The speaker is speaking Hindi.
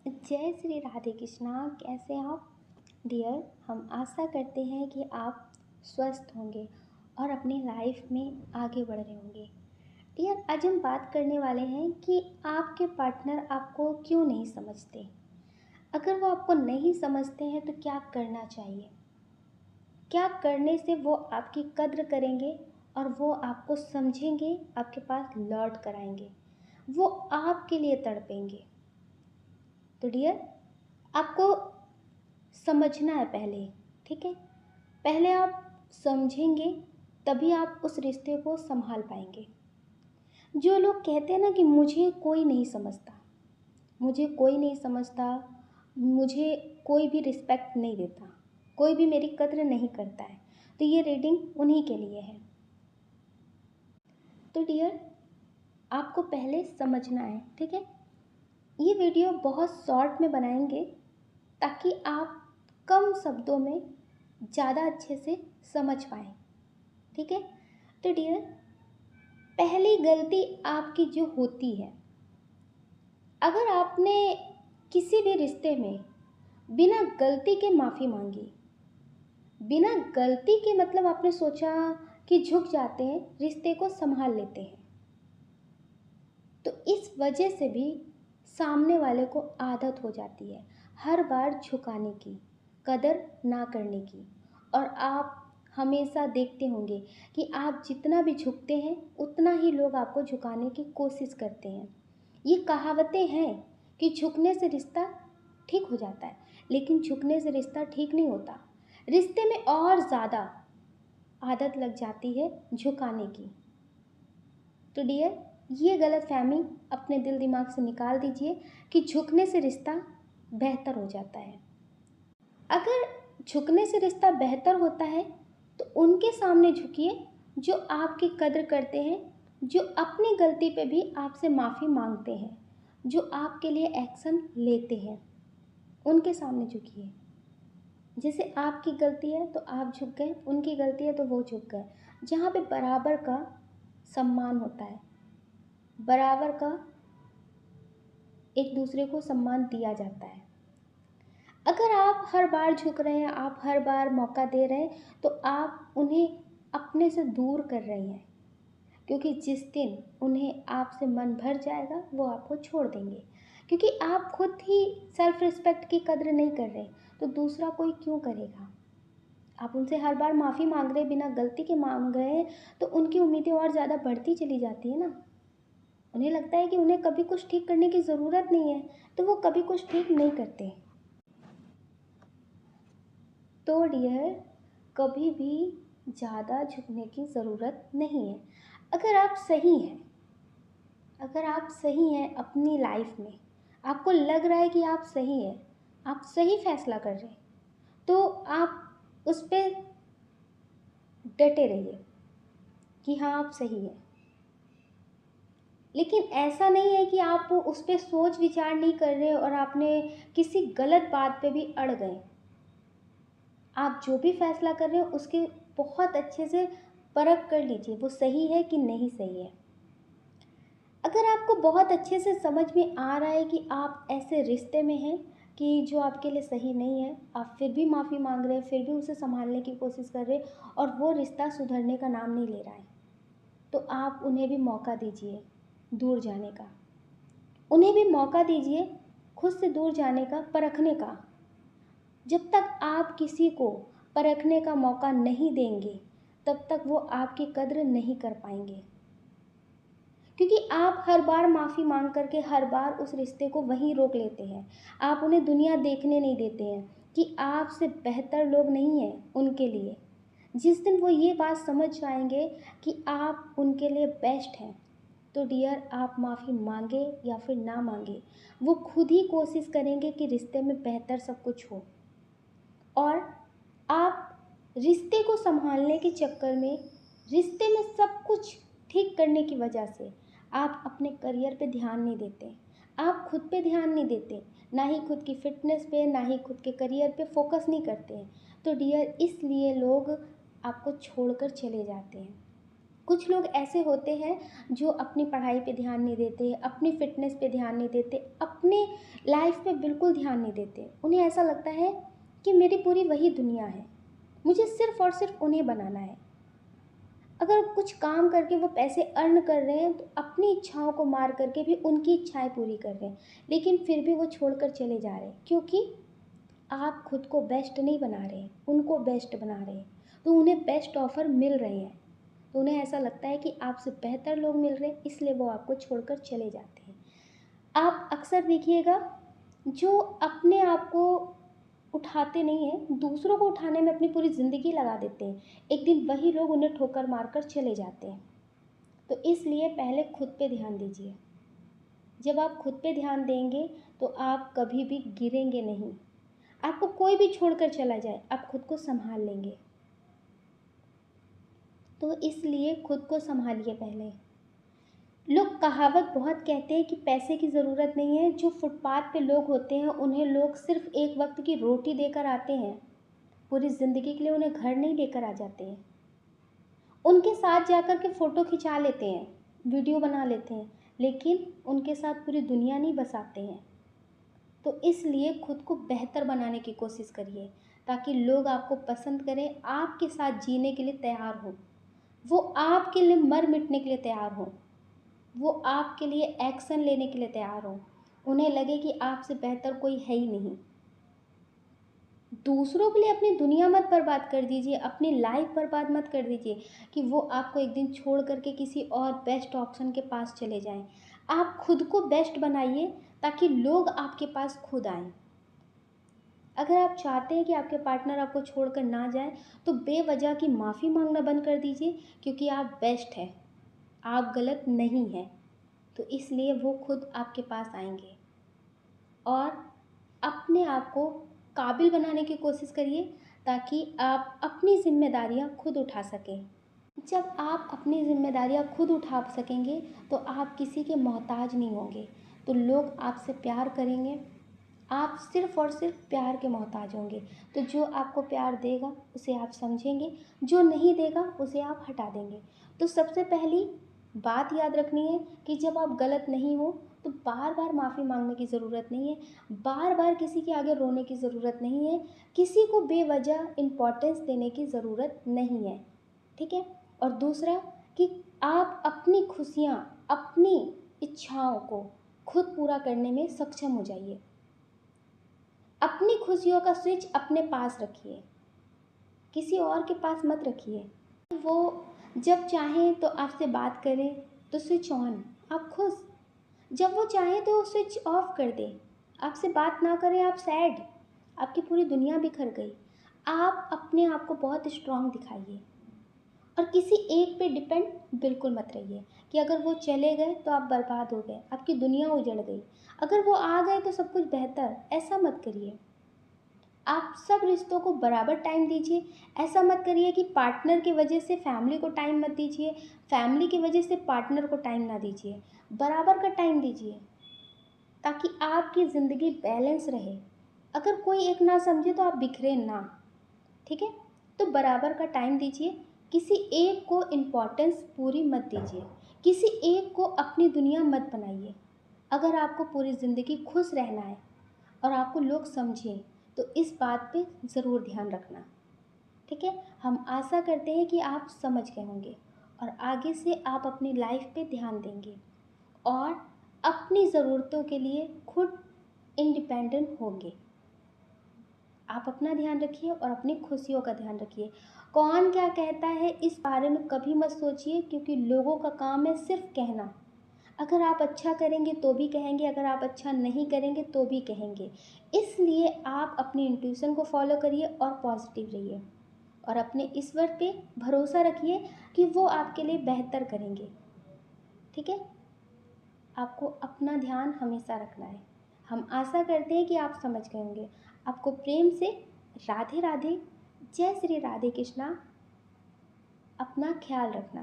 जय श्री राधे कृष्णा। कैसे हैं आप डियर? हम आशा करते हैं कि आप स्वस्थ होंगे और अपनी लाइफ में आगे बढ़ रहे होंगे। डियर, आज हम बात करने वाले हैं कि आपके पार्टनर आपको क्यों नहीं समझते। अगर वो आपको नहीं समझते हैं तो क्या करना चाहिए, क्या करने से वो आपकी कद्र करेंगे और वो आपको समझेंगे, आपके पास लौट कर आएंगे, वो आपके लिए तड़पेंगे। तो डियर, आपको समझना है पहले, ठीक है? पहले आप समझेंगे तभी आप उस रिश्ते को संभाल पाएंगे। जो लोग कहते हैं ना कि मुझे कोई नहीं समझता, मुझे कोई नहीं समझता, मुझे कोई भी रिस्पेक्ट नहीं देता, कोई भी मेरी कद्र नहीं करता है, तो ये रीडिंग उन्हीं के लिए है। तो डियर, आपको पहले समझना है, ठीक है? ये वीडियो बहुत शॉर्ट में बनाएंगे ताकि आप कम शब्दों में ज़्यादा अच्छे से समझ पाएँ, ठीक है? तो डियर, पहली गलती आपकी जो होती है, अगर आपने किसी भी रिश्ते में बिना गलती के माफ़ी मांगी, बिना गलती के मतलब आपने सोचा कि झुक जाते हैं, रिश्ते को संभाल लेते हैं, तो इस वजह से भी सामने वाले को आदत हो जाती है हर बार झुकाने की, कदर ना करने की। और आप हमेशा देखते होंगे कि आप जितना भी झुकते हैं उतना ही लोग आपको झुकाने की कोशिश करते हैं। ये कहावतें हैं कि झुकने से रिश्ता ठीक हो जाता है, लेकिन झुकने से रिश्ता ठीक नहीं होता। रिश्ते में और ज़्यादा आदत लग जाती है झुकाने की। तो डियर, ये गलतफहमी अपने दिल दिमाग से निकाल दीजिए कि झुकने से रिश्ता बेहतर हो जाता है। अगर झुकने से रिश्ता बेहतर होता है तो उनके सामने झुकिए जो आपकी कद्र करते हैं, जो अपनी गलती पे भी आपसे माफ़ी मांगते हैं, जो आपके लिए एक्शन लेते हैं, उनके सामने झुकिए। जैसे आपकी गलती है तो आप झुक गए, उनकी गलती है तो वो झुक गए। जहाँ पे बराबर का सम्मान होता है, बराबर का एक दूसरे को सम्मान दिया जाता है। अगर आप हर बार झुक रहे हैं, आप हर बार मौका दे रहे हैं, तो आप उन्हें अपने से दूर कर रहे हैं, क्योंकि जिस दिन उन्हें आपसे मन भर जाएगा वो आपको छोड़ देंगे। क्योंकि आप खुद ही सेल्फ रिस्पेक्ट की कद्र नहीं कर रहे, तो दूसरा कोई क्यों करेगा। आप उनसे हर बार माफ़ी मांग रहे, बिना गलती के मांग रहे हैं, तो उनकी उम्मीदें और ज़्यादा बढ़ती चली जाती है ना। उन्हें लगता है कि उन्हें कभी कुछ ठीक करने की ज़रूरत नहीं है, तो वो कभी कुछ ठीक नहीं करते। तो डियर, कभी भी ज़्यादा झुकने की ज़रूरत नहीं है। अगर आप सही हैं, अगर आप सही हैं अपनी लाइफ में, आपको लग रहा है कि आप सही हैं, आप सही फैसला कर रहे हैं, तो आप उस पर डटे रहिए कि हाँ आप सही हैं। लेकिन ऐसा नहीं है कि आप उस पर सोच विचार नहीं कर रहे और आपने किसी गलत बात पे भी अड़ गए। आप जो भी फैसला कर रहे हो उसके बहुत अच्छे से परख कर लीजिए वो सही है कि नहीं सही है। अगर आपको बहुत अच्छे से समझ में आ रहा है कि आप ऐसे रिश्ते में हैं कि जो आपके लिए सही नहीं है, आप फिर भी माफ़ी मांग रहे हैं, फिर भी उसे संभालने की कोशिश कर रहे हैं और वो रिश्ता सुधरने का नाम नहीं ले रहा है, तो आप उन्हें भी मौका दीजिए दूर जाने का। उन्हें भी मौका दीजिए खुद से दूर जाने का, परखने का। जब तक आप किसी को परखने का मौका नहीं देंगे तब तक वो आपकी कद्र नहीं कर पाएंगे। क्योंकि आप हर बार माफ़ी मांग करके हर बार उस रिश्ते को वहीं रोक लेते हैं। आप उन्हें दुनिया देखने नहीं देते हैं कि आपसे बेहतर लोग नहीं हैं उनके लिए। जिस दिन वो ये बात समझ जाएंगे कि आप उनके लिए बेस्ट हैं, तो डियर, आप माफ़ी मांगे या फिर ना मांगे, वो खुद ही कोशिश करेंगे कि रिश्ते में बेहतर सब कुछ हो। और आप रिश्ते को संभालने के चक्कर में, रिश्ते में सब कुछ ठीक करने की वजह से आप अपने करियर पे ध्यान नहीं देते, आप खुद पे ध्यान नहीं देते, ना ही खुद की फिटनेस पे, ना ही खुद के करियर पे फोकस नहीं करते हैं। तो डियर, इसलिए लोग आपको छोड़कर चले जाते हैं। कुछ लोग ऐसे होते हैं जो अपनी पढ़ाई पे ध्यान नहीं देते, अपनी फ़िटनेस पे ध्यान नहीं देते, अपने लाइफ़ पे बिल्कुल ध्यान नहीं देते। उन्हें ऐसा लगता है कि मेरी पूरी वही दुनिया है, मुझे सिर्फ़ और सिर्फ़ उन्हें बनाना है। अगर कुछ काम करके वो पैसे अर्न कर रहे हैं तो अपनी इच्छाओं को मार करके भी उनकी इच्छाएँ पूरी कर रहे हैं, लेकिन फिर भी वो छोड़कर चले जा रहे हैं, क्योंकि आप खुद को बेस्ट नहीं बना रहे हैं, उनको बेस्ट बना रहे हैं। तो उन्हें बेस्ट ऑफ़र मिल रहे हैं, तो उन्हें ऐसा लगता है कि आपसे बेहतर लोग मिल रहे हैं, इसलिए वो आपको छोड़कर चले जाते हैं। आप अक्सर देखिएगा, जो अपने आप को उठाते नहीं हैं, दूसरों को उठाने में अपनी पूरी ज़िंदगी लगा देते हैं। एक दिन वही लोग उन्हें ठोकर मारकर चले जाते हैं। तो इसलिए पहले खुद पे ध्यान दीजिए। जब आप खुद पे ध्यान देंगे तो आप कभी भी गिरेंगे नहीं। आपको कोई भी छोड़कर चला जाए, आप खुद को सँभाल लेंगे। तो इसलिए खुद को सँभालिए पहले। लोग कहावत बहुत कहते हैं कि पैसे की ज़रूरत नहीं है, जो फुटपाथ पे लोग होते हैं उन्हें लोग सिर्फ़ एक वक्त की रोटी देकर आते हैं, पूरी ज़िंदगी के लिए उन्हें घर नहीं देकर आ जाते हैं। उनके साथ जाकर के फ़ोटो खिंचा लेते हैं, वीडियो बना लेते हैं, लेकिन उनके साथ पूरी दुनिया नहीं बसाते हैं। तो इसलिए खुद को बेहतर बनाने की कोशिश करिए, ताकि लोग आपको पसंद करें, आपके साथ जीने के लिए तैयार हों, वो आपके लिए मर मिटने के लिए तैयार हों, वो आपके लिए एक्शन लेने के लिए तैयार हों। उन्हें लगे कि आपसे बेहतर कोई है ही नहीं। दूसरों के लिए अपनी दुनिया मत बर्बाद कर दीजिए, अपनी लाइफ बर्बाद मत कर दीजिए कि वो आपको एक दिन छोड़ करके किसी और बेस्ट ऑप्शन के पास चले जाएं। आप खुद को बेस्ट बनाइए, ताकि लोग आपके पास खुद आएं। अगर आप चाहते हैं कि आपके पार्टनर आपको छोड़कर ना जाए, तो बेवजह की माफ़ी मांगना बंद कर दीजिए, क्योंकि आप बेस्ट हैं, आप गलत नहीं हैं। तो इसलिए वो खुद आपके पास आएंगे। और अपने आप को काबिल बनाने की कोशिश करिए, ताकि आप अपनी ज़िम्मेदारियाँ खुद उठा सकें। जब आप अपनी ज़िम्मेदारियाँ खुद उठा सकेंगे तो आप किसी के मोहताज नहीं होंगे, तो लोग आपसे प्यार करेंगे। आप सिर्फ़ और सिर्फ प्यार के मोहताज होंगे। तो जो आपको प्यार देगा उसे आप समझेंगे, जो नहीं देगा उसे आप हटा देंगे। तो सबसे पहली बात याद रखनी है कि जब आप गलत नहीं हो तो बार बार माफ़ी मांगने की ज़रूरत नहीं है, बार बार किसी के आगे रोने की ज़रूरत नहीं है, किसी को बेवजह इम्पोर्टेंस देने की ज़रूरत नहीं है। ठीक है। और दूसरा कि आप अपनी खुशियाँ, अपनी इच्छाओं को खुद पूरा करने में सक्षम हो जाइए। अपनी खुशियों का स्विच अपने पास रखिए, किसी और के पास मत रखिए। वो जब चाहें तो आपसे बात करें तो स्विच ऑन, आप खुश। जब वो चाहें तो स्विच ऑफ कर दें, आपसे बात ना करें, आप सैड, आपकी पूरी दुनिया बिखर गई। आप अपने आप को बहुत स्ट्रांग दिखाइए, और किसी एक पे डिपेंड बिल्कुल मत रहिए कि अगर वो चले गए तो आप बर्बाद हो गए, आपकी दुनिया उजड़ गई। अगर वो आ गए तो सब कुछ बेहतर, ऐसा मत करिए। आप सब रिश्तों को बराबर टाइम दीजिए। ऐसा मत करिए कि पार्टनर की वजह से फैमिली को टाइम मत दीजिए, फैमिली की वजह से पार्टनर को टाइम ना दीजिए। बराबर का टाइम दीजिए, ताकि आपकी ज़िंदगी बैलेंस रहे। अगर कोई एक ना समझे तो आप बिखरे ना। ठीक है। तो बराबर का टाइम दीजिए, किसी एक को इम्पोर्टेंस पूरी मत दीजिए, किसी एक को अपनी दुनिया मत बनाइए। अगर आपको पूरी ज़िंदगी खुश रहना है और आपको लोग समझें, तो इस बात पे ज़रूर ध्यान रखना। ठीक है। हम आशा करते हैं कि आप समझ गए होंगे, और आगे से आप अपनी लाइफ पे ध्यान देंगे और अपनी ज़रूरतों के लिए खुद इंडिपेंडेंट होंगे। आप अपना ध्यान रखिए और अपनी खुशियों का ध्यान रखिए। कौन क्या कहता है इस बारे में कभी मत सोचिए, क्योंकि लोगों का काम है सिर्फ कहना। अगर आप अच्छा करेंगे तो भी कहेंगे, अगर आप अच्छा नहीं करेंगे तो भी कहेंगे। इसलिए आप अपनी इंट्यूशन को फॉलो करिए और पॉजिटिव रहिए, और अपने ईश्वर पे भरोसा रखिए कि वो आपके लिए बेहतर करेंगे। ठीक है। आपको अपना ध्यान हमेशा रखना है। हम आशा करते हैं कि आप समझ गए होंगे। आपको प्रेम से राधे राधे। जय श्री राधे कृष्णा। अपना ख्याल रखना।